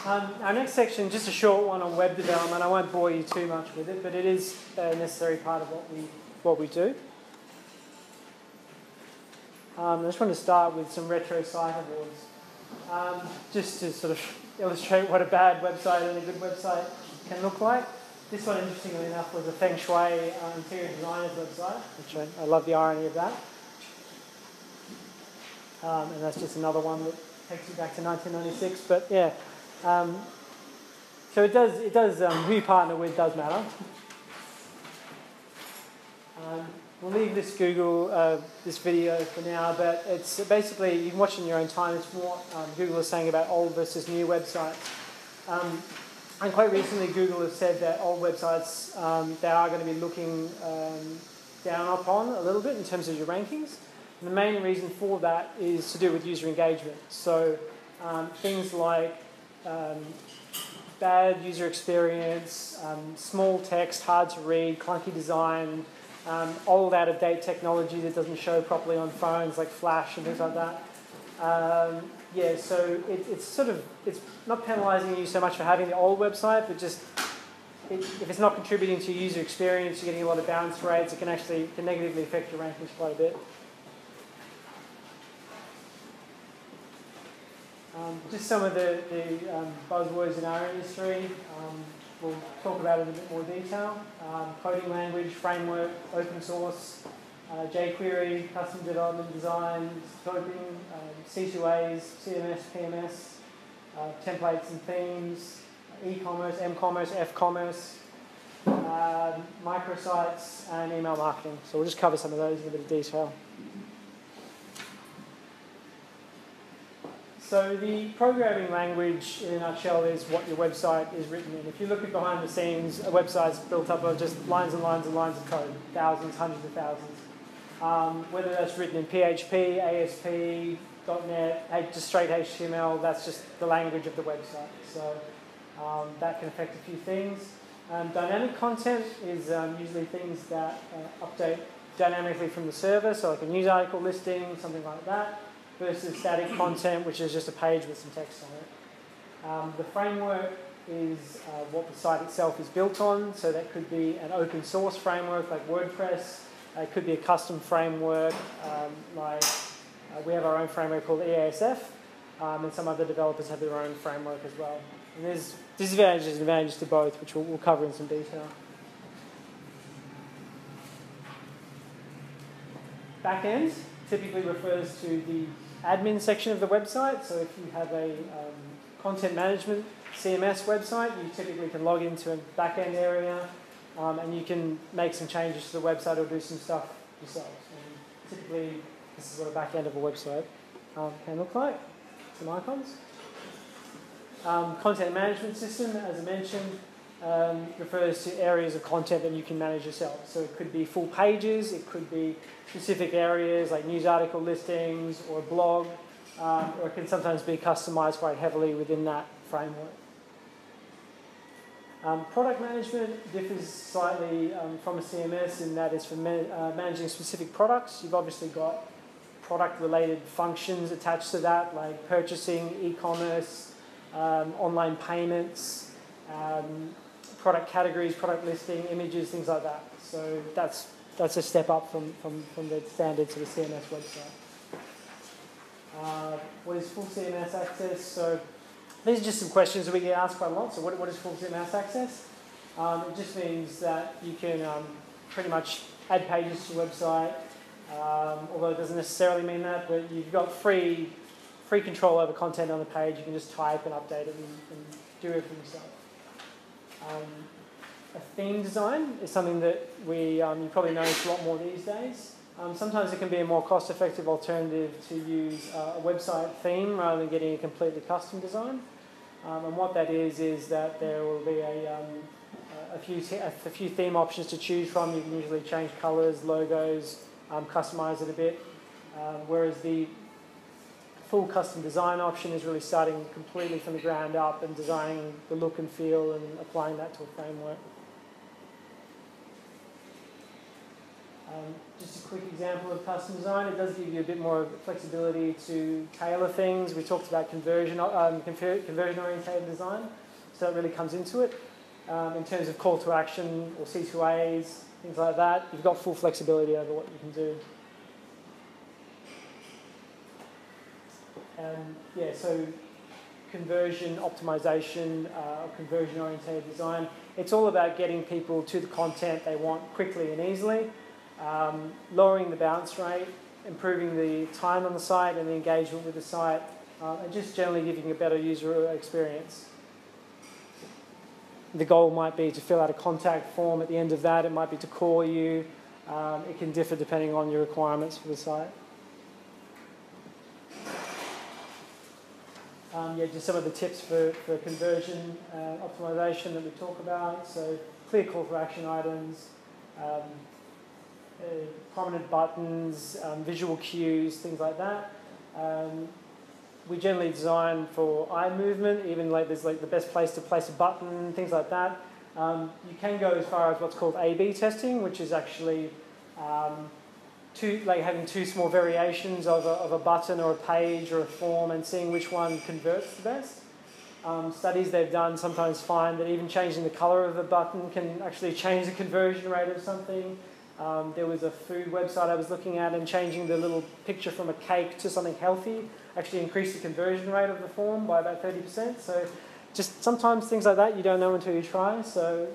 Our next section, just a short one on web development. I won't bore you too much with it, but it is a necessary part of what we do. I just want to start with some retro site awards, just to sort of illustrate what a bad website and a good website can look like. This one, interestingly enough, was a Feng Shui interior designer's website, which I love the irony of that. And that's just another one that takes you back to 1996. But yeah, so it does who you partner with does matter. We'll leave this this video for now, but it's basically, you can watch it in your own time. It's more Google is saying about old versus new websites. And quite recently, Google has said that old websites, they are going to be looking down upon a little bit in terms of your rankings. And the main reason for that is to do with user engagement. So things like bad user experience, small text, hard to read, clunky design, old out-of-date technology that doesn't show properly on phones like Flash and things like that. Yeah, so it's not penalising you so much for having the old website, but just if it's not contributing to your user experience, you're getting a lot of bounce rates, it can negatively affect your rankings quite a bit. Just some of the buzzwords in our industry. We'll talk about it in a bit more detail. Coding language, framework, open source, jQuery, custom development design, scoping, C2As, CMS, PMS, templates and themes, e-commerce, m-commerce, f-commerce, microsites, and email marketing. So we'll just cover some of those in a bit of detail. So the programming language, in a nutshell, is what your website is written in. If you look at behind the scenes, a website's built up of just lines and lines and lines of code, thousands, hundreds of thousands. Whether that's written in PHP, ASP, .NET, just straight HTML, that's just the language of the website. So that can affect a few things. Dynamic content is usually things that update dynamically from the server, so like a news article listing, something like that, versus static content, which is just a page with some text on it. The framework is what the site itself is built on, so that could be an open source framework like WordPress. It could be a custom framework we have our own framework called EASF, and some other developers have their own framework as well. And there's disadvantages and advantages to both, which we'll cover in some detail. Backend typically refers to the admin section of the website. So if you have a content management CMS website, you typically can log into a backend area and you can make some changes to the website or do some stuff yourself. And typically, this is what a backend of a website can look like. Some icons. Content management system, as I mentioned, refers to areas of content that you can manage yourself. So it could be full pages, it could be specific areas like news article listings or a blog, or it can sometimes be customized quite heavily within that framework. Product management differs slightly from a CMS in that it's for managing specific products. You've obviously got product-related functions attached to that, like purchasing, e-commerce, online payments, product categories, product listing, images, things like that. So that's a step up from the standard sort of CMS website. What is full CMS access? So these are just some questions that we get asked quite a lot. So what is full CMS access? It just means that you can pretty much add pages to your website, although it doesn't necessarily mean that, but you've got free control over content on the page. You can just type and update it and do everything yourself. A theme design is something that you probably notice a lot more these days. Sometimes it can be a more cost-effective alternative to use a website theme rather than getting a completely custom design. And what that is that there will be a few theme options to choose from. You can usually change colours, logos, customize it a bit, whereas the full custom design option is really starting completely from the ground up and designing the look and feel and applying that to a framework. Just a quick example of custom design. It does give you a bit more flexibility to tailor things. We talked about conversion-oriented design, so that really comes into it. In terms of call to action or C2As, things like that, you've got full flexibility over what you can do. Yeah, so conversion optimization, conversion-oriented design. It's all about getting people to the content they want quickly and easily, lowering the bounce rate, improving the time on the site and the engagement with the site, and just generally giving a better user experience. The goal might be to fill out a contact form at the end of that. It might be to call you. It can differ depending on your requirements for the site. Yeah, just some of the tips for conversion optimization that we talk about. So clear call to action items, prominent buttons, visual cues, things like that. We generally design for eye movement, even like there's like the best place to place a button, things like that. You can go as far as what's called A/B testing, which is actually having two small variations of a button or a page or a form and seeing which one converts the best. Studies they've done sometimes find that even changing the color of a button can actually change the conversion rate of something. There was a food website I was looking at, and changing the little picture from a cake to something healthy actually increased the conversion rate of the form by about 30%. So just sometimes things like that you don't know until you try. So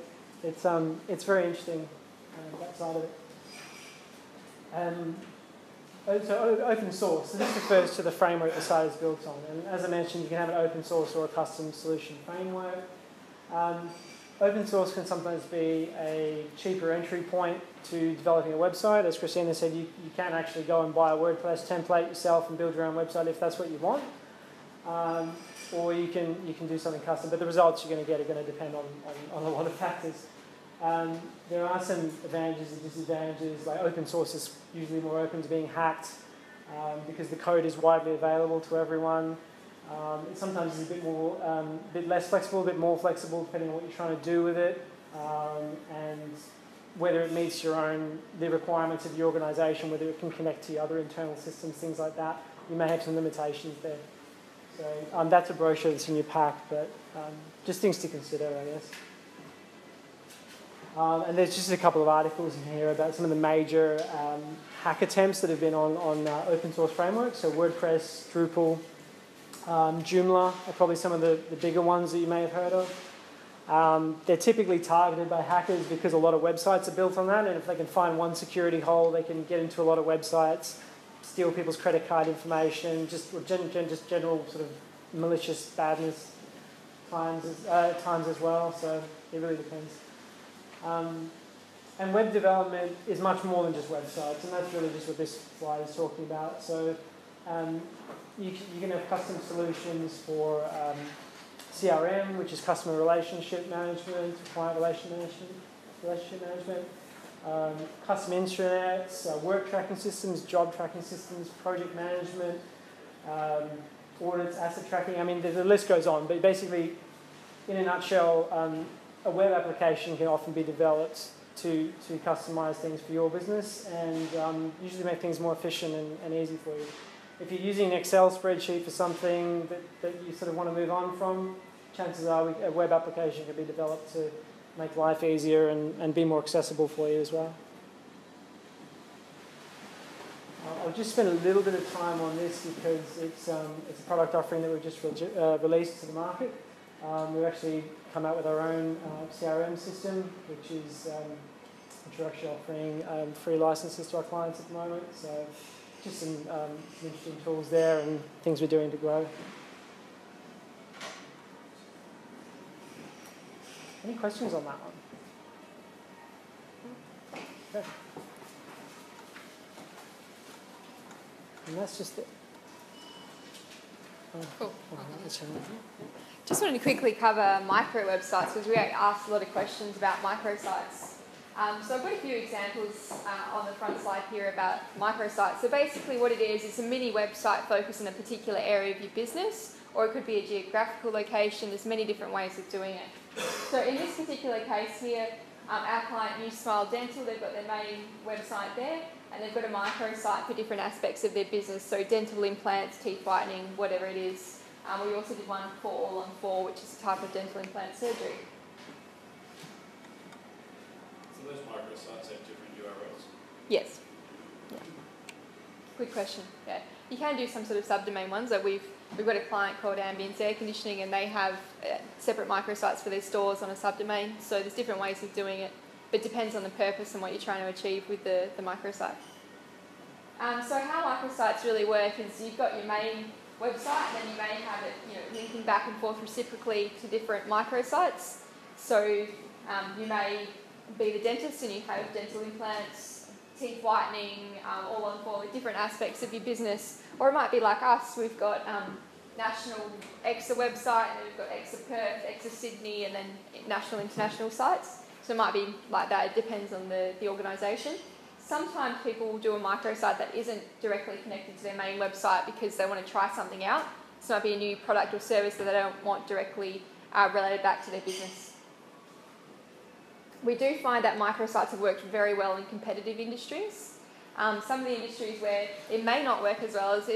it's very interesting, that side of it. So open source, so this refers to the framework the site is built on. And as I mentioned, you can have an open source or a custom solution framework. Open source can sometimes be a cheaper entry point to developing a website. As Christina said, you can actually go and buy a WordPress template yourself and build your own website if that's what you want. Or you can do something custom, but the results you're going to get are going to depend on a lot of factors. There are some advantages and disadvantages. Like open source is usually more open to being hacked because the code is widely available to everyone. It sometimes is a bit less flexible, a bit more flexible depending on what you're trying to do with it, and whether it meets the requirements of your organisation, whether it can connect to your other internal systems, things like that. You may have some limitations there. So that's a brochure that's in your pack, but just things to consider, I guess. And there's just a couple of articles in here about some of the major hack attempts that have been on open source frameworks. So WordPress, Drupal, Joomla are probably some of the bigger ones that you may have heard of. They're typically targeted by hackers because a lot of websites are built on that, and if they can find one security hole, they can get into a lot of websites, steal people's credit card information, just general sort of malicious badness times as well. So it really depends. And web development is much more than just websites, and that's really just what this slide is talking about. So you can have custom solutions for CRM, which is customer relationship management, client relationship management, custom intranets, work tracking systems, job tracking systems, project management, audits, asset tracking. I mean, the list goes on, but basically, in a nutshell, a web application can often be developed to customize things for your business and usually make things more efficient and easy for you. If you're using an Excel spreadsheet for something that you sort of want to move on from, chances are a web application can be developed to make life easier and be more accessible for you as well. I'll just spend a little bit of time on this because it's a product offering that we've just released to the market. We've actually come out with our own CRM system, which we're actually offering free licenses to our clients at the moment. So just some interesting tools there and things we're doing to grow. Any questions on that one? Okay. And that's just it. Cool. Just wanted to quickly cover micro websites because we asked a lot of questions about microsites. So I've got a few examples on the front slide here about microsites. So basically what it is, it's a mini website focused on a particular area of your business, or it could be a geographical location. There's many different ways of doing it. So in this particular case here, Our client, New Smile Dental, they've got their main website there, and they've got a microsite for different aspects of their business, so dental implants, teeth whitening, whatever it is. We also did one for All on 4, which is a type of dental implant surgery. So those microsites have different URLs? Yes. Yeah. Good question. Yeah. You can do some sort of subdomain ones. Like we've got a client called Ambience Air Conditioning, and they have separate microsites for their stores on a subdomain. So there's different ways of doing it, but it depends on the purpose and what you're trying to achieve with the microsite. So how microsites really work is you've got your main website, and then you may have it, linking back and forth reciprocally to different microsites. So you may be the dentist and you have dental implants, teeth whitening, all on 4, different aspects of your business. Or it might be like us, we've got national EXA website, and then we've got EXA Perth, EXA Sydney, and then national, international sites. So it might be like that, it depends on the organisation. Sometimes people will do a microsite that isn't directly connected to their main website because they want to try something out. So it might be a new product or service that they don't want directly related back to their business. We do find that microsites have worked very well in competitive industries. Some of the industries where it may not work as well is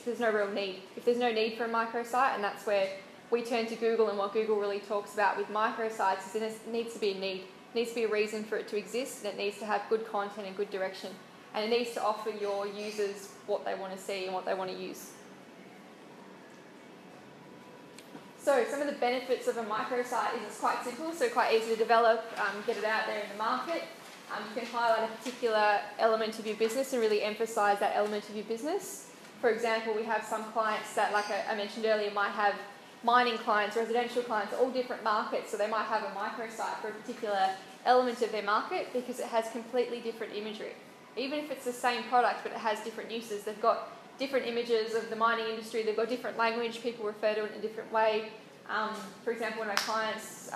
there's no real need. If there's no need for a microsite, and that's where we turn to Google, and what Google really talks about with microsites is it needs to be a need. It needs to be a reason for it to exist, and it needs to have good content and good direction. And it needs to offer your users what they want to see and what they want to use. So some of the benefits of a microsite is it's quite simple, so quite easy to develop, get it out there in the market. You can highlight a particular element of your business and really emphasise that element of your business. For example, we have some clients that, like I mentioned earlier, might have mining clients, residential clients, all different markets, so they might have a microsite for a particular element of their market because it has completely different imagery. Even if it's the same product but it has different uses, they've got different images of the mining industry, they've got different language, people refer to it in a different way. For example, one of my clients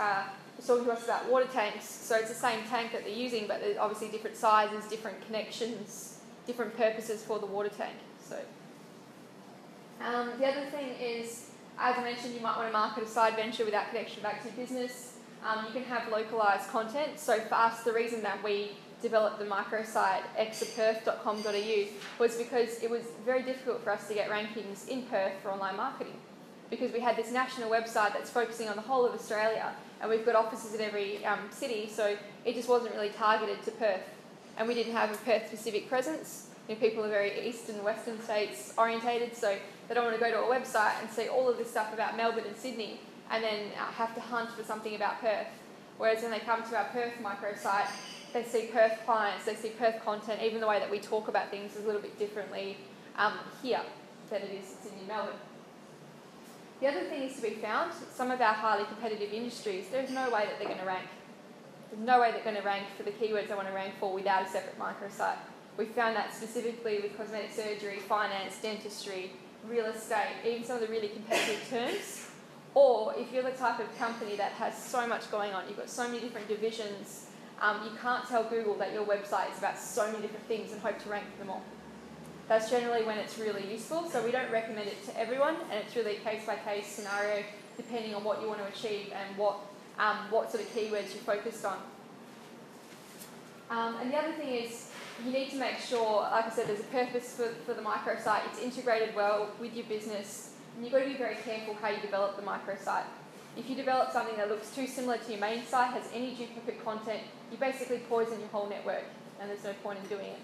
was talking to us about water tanks, so it's the same tank that they're using, but there's obviously different sizes, different connections, different purposes for the water tank. So, the other thing is, as I mentioned, you might want to market a side venture without connection back to your business. You can have localised content. So for us, the reason that we developed the microsite exaperth.com.au was because it was very difficult for us to get rankings in Perth for online marketing, because we had this national website that's focusing on the whole of Australia, and we've got offices in every city, so it just wasn't really targeted to Perth. And we didn't have a Perth-specific presence. People are very east and western states orientated, so they don't want to go to a website and see all of this stuff about Melbourne and Sydney and then have to hunt for something about Perth. Whereas when they come to our Perth microsite, they see Perth clients, they see Perth content, even the way that we talk about things is a little bit differently here than it is in Sydney and Melbourne. The other thing is to be found, some of our highly competitive industries, there's no way that they're going to rank. There's no way they're going to rank for the keywords they want to rank for without a separate microsite. We found that specifically with cosmetic surgery, finance, dentistry, real estate, even some of the really competitive terms. Or if you're the type of company that has so much going on, you've got so many different divisions, you can't tell Google that your website is about so many different things and hope to rank for them all. That's generally when it's really useful, so we don't recommend it to everyone, and it's really a case-by-case scenario depending on what you want to achieve and what sort of keywords you're focused on. And the other thing is, you need to make sure, like I said, there's a purpose for the microsite, it's integrated well with your business, and you've got to be very careful how you develop the microsite. If you develop something that looks too similar to your main site, has any duplicate content, you basically poison your whole network, and there's no point in doing it.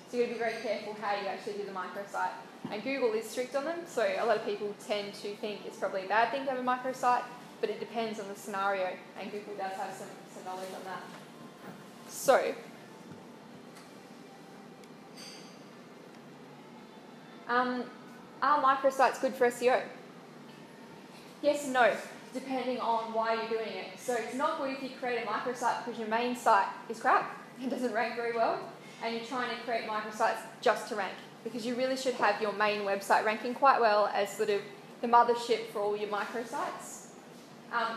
So you've got to be very careful how you actually do the microsite. And Google is strict on them, so a lot of people tend to think it's probably a bad thing to have a microsite, but it depends on the scenario, and Google does have some knowledge on that. So, are microsites good for SEO? Yes and no, depending on why you're doing it. So it's not good if you create a microsite because your main site is crap and doesn't rank very well, and you're trying to create microsites just to rank, because you really should have your main website ranking quite well as sort of the mothership for all your microsites.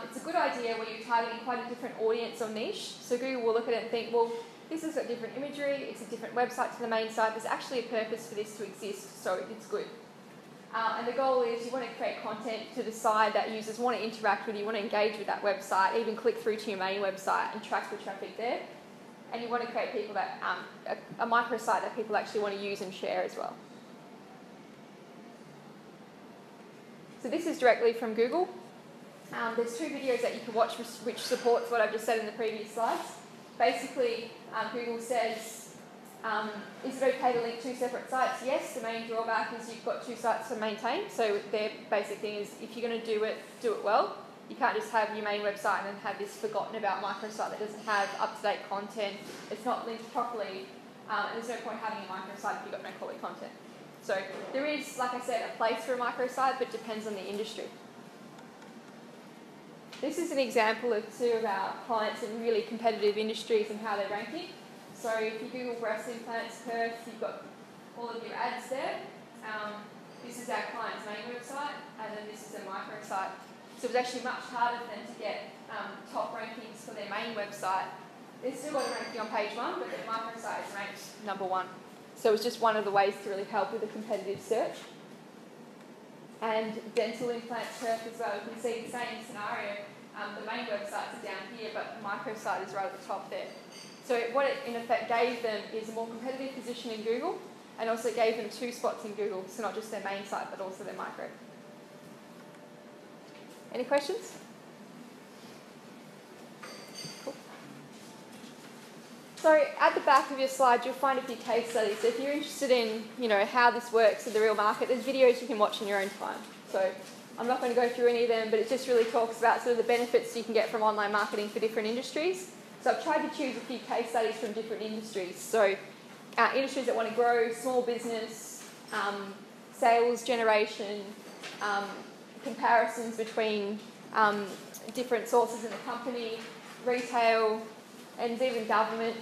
It's a good idea when you're targeting quite a different audience or niche, so Google will look at it and think, well, this has got different imagery, it's a different website to the main site, there's actually a purpose for this to exist, so it's good. And the goal is you want to create content to decide that users want to interact with you, want to engage with that website, even click through to your main website and track the traffic there. And you want to create people that a microsite that people actually want to use and share as well. So this is directly from Google. There's 2 videos that you can watch which supports what I've just said in the previous slides. Basically, Google says, is it okay to link 2 separate sites? Yes, the main drawback is you've got 2 sites to maintain. So their basic thing is if you're going to do it well. You can't just have your main website and then have this forgotten about microsite that doesn't have up-to-date content. It's not linked properly, and there's no point having a microsite if you've got no quality content. So there is, like I said, a place for a microsite, but it depends on the industry. This is an example of 2 of our clients in really competitive industries and how they're ranking. So if you Google breast implants, Perth, you've got all of your ads there. This is our client's main website, and then this is a microsite. So it was actually much harder for them to get top rankings for their main website. They've still got a ranking on page 1, but their microsite is ranked number 1. So it was just one of the ways to really help with a competitive search. And dental implants, Perth as well. You can see the same scenario. The main websites are down here, but the microsite is right at the top there. So what it in effect gave them is a more competitive position in Google, and also gave them 2 spots in Google, so not just their main site, but also their micro. Any questions? Cool. So at the back of your slide, you'll find a few case studies. So if you're interested in, how this works in the real market, there's videos you can watch in your own time. So I'm not going to go through any of them, but it just really talks about sort of the benefits you can get from online marketing for different industries. So I've tried to choose a few case studies from different industries. So industries that want to grow, small business, sales generation, comparisons between different sources in the company, retail, and even government,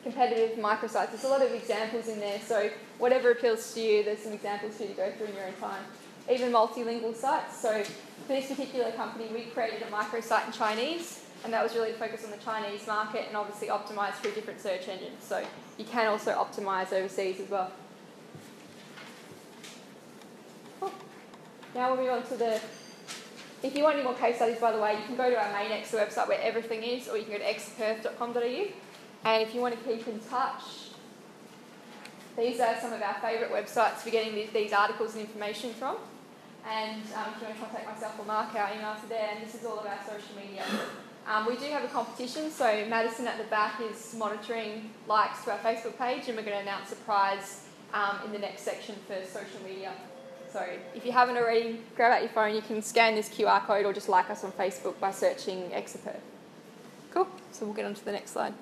competitive microsites. There's a lot of examples in there, so whatever appeals to you, there's some examples for you to go through in your own time. Even multilingual sites. So for this particular company, we created a microsite in Chinese, and that was really focused on the Chinese market and obviously optimised through different search engines. So you can also optimise overseas as well. Cool. Now we'll move on to if you want any more case studies, by the way, you can go to our main EXA website where everything is, or you can go to exaperth.com.au. And if you want to keep in touch, these are some of our favourite websites for getting these articles and information from. And if you want to contact myself or Mark, our emails are there, and this is all of our social media. We do have a competition, so Madison at the back is monitoring likes to our Facebook page, and we're going to announce a prize in the next section for social media. So if you haven't already, grab out your phone, you can scan this QR code or just like us on Facebook by searching EXA Perth. Cool, so we'll get on to the next slide.